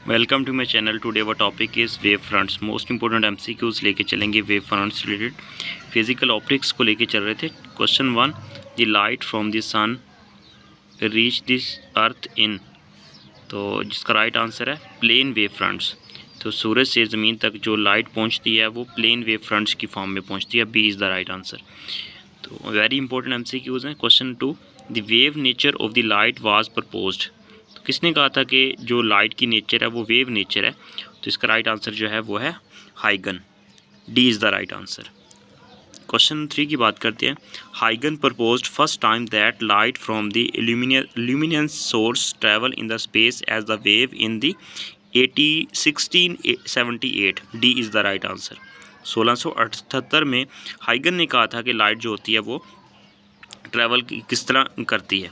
Welcome to my channel. Today our topic is wave fronts. Most important MCQs लेके चलेंगे wave fronts related. Physical optics को लेके चल रहे थे। Question 1, the light from the sun reach this earth in, तो जिसका right answer है प्लेन वेव फ्रंट्स। तो सूरज से ज़मीन तक जो लाइट पहुंचती है वो प्लेन वेव फ्रंट्स की फॉर्म में पहुंचती है। B is the right answer. तो वेरी इंपॉर्टेंट एमसीक्यूज हैं। Question 2, the wave nature of the light was proposed. किसने कहा था कि जो लाइट की नेचर है वो वेव नेचर है? तो इसका राइट आंसर जो है वो है हाइगन। D is the right answer. Question 3 की बात करते हैं। हाइगन proposed first time that light from the luminance source travel in the space as the wave in the 1678। D is the right answer. 1678 में हाइगन ने कहा था कि लाइट जो होती है वो ट्रैवल किस तरह करती है।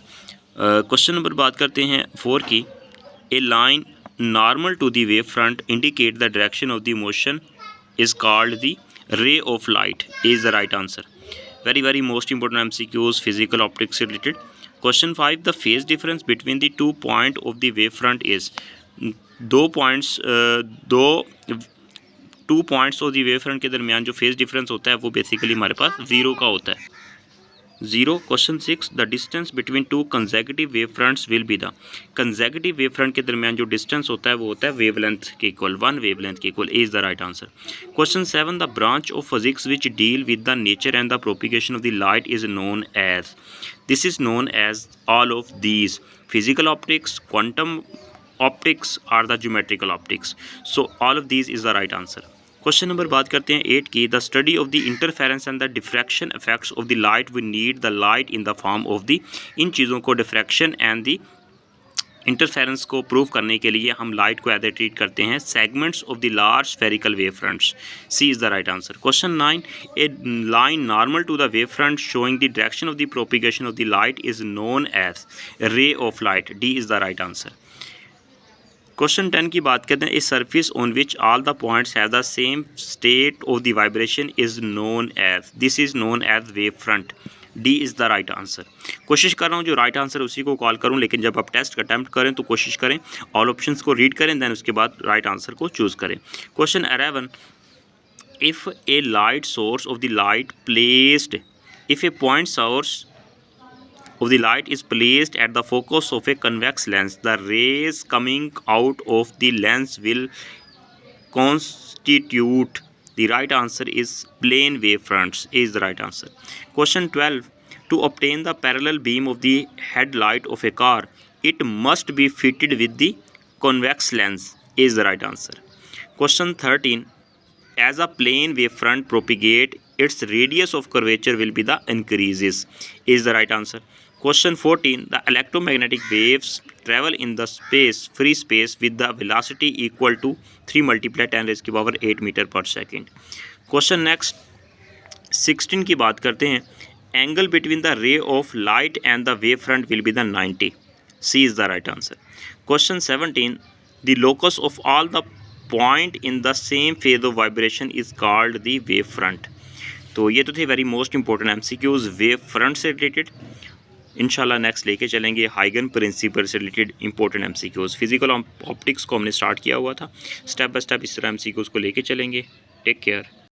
क्वेश्चन नंबर बात करते हैं 4 की। A line normal to the wave front indicate the direction of the motion is called the ray of light. Is the right answer. Very most important MCQs physical optics से related. Question 5, the phase difference between the 2 point of the wave front is. 2 points of the wave front के दरमियान जो phase difference होता है वो basically हमारे पास 0 का होता है। 0। Question 6, the distance between 2 consecutive wave fronts will be the. Consecutive wave front के दरमियान जो डिस्टेंस होता है वो होता है वेवलेंथ के इक्वल, 1 वेवलेंथ के equal. Is the right answer. Question 7, the branch of physics which deal with the nature and the propagation of the light is known as. This is known as all of these: physical optics, quantum optics और the geometrical optics. So all of these is the right answer. Question number बात करते हैं 8 की। The study of the interference and the diffraction effects of the light we need the light in the form of the. इन चीज़ों को diffraction and the interference को prove करने के लिए हम लाइट को एज ट्रीट करते हैं segments of the large spherical wave fronts. C is the right answer. Question 9, a line normal to the wave front showing the direction of the propagation of the light is known as ray of light. D is the right answer. Question 10 की बात करते हैं। इस surface on which all the points have the same state of the vibration is known as. This is known as wave front. D is the right answer. कोशिश कर रहा हूँ जो राइट आंसर उसी को कॉल करूँ, लेकिन जब आप टेस्ट अटैम्प्ट करें तो कोशिश करें ऑल ऑप्शंस को रीड करें, देन उसके बाद राइट आंसर को चूज़ करें। Question 11, if A light source of the light placed, if A point source of the light is placed at the focus of a convex lens, the rays coming out of the lens will constitute. The right answer is plane wave fronts is the right answer. Question 12, to obtain the parallel beam of the headlight of a car, it must be fitted with the convex lens is the right answer. Question 13, as a plane wave front propagate, its radius of curvature will be the increases is the right answer. Question 14, the electromagnetic waves travel in the free space with the velocity equal to 3 × 10⁻⁸ meter per second. Question next 16 की बात करते हैं। Angle between the ray of light and the wave front will be the 90. C is the right answer. Question 17, the locus of all the point in the same phase of vibration is called the wave front. तो ये तो थे very most important MCQs wave front से related. इंशाल्लाह next लेके चलेंगे हाइगन principal से related important MCQs. Physical optics को हमने स्टार्ट किया हुआ था, स्टेप बाय स्टेप इस तरह एमसीक्यूज को लेके चलेंगे। Take care.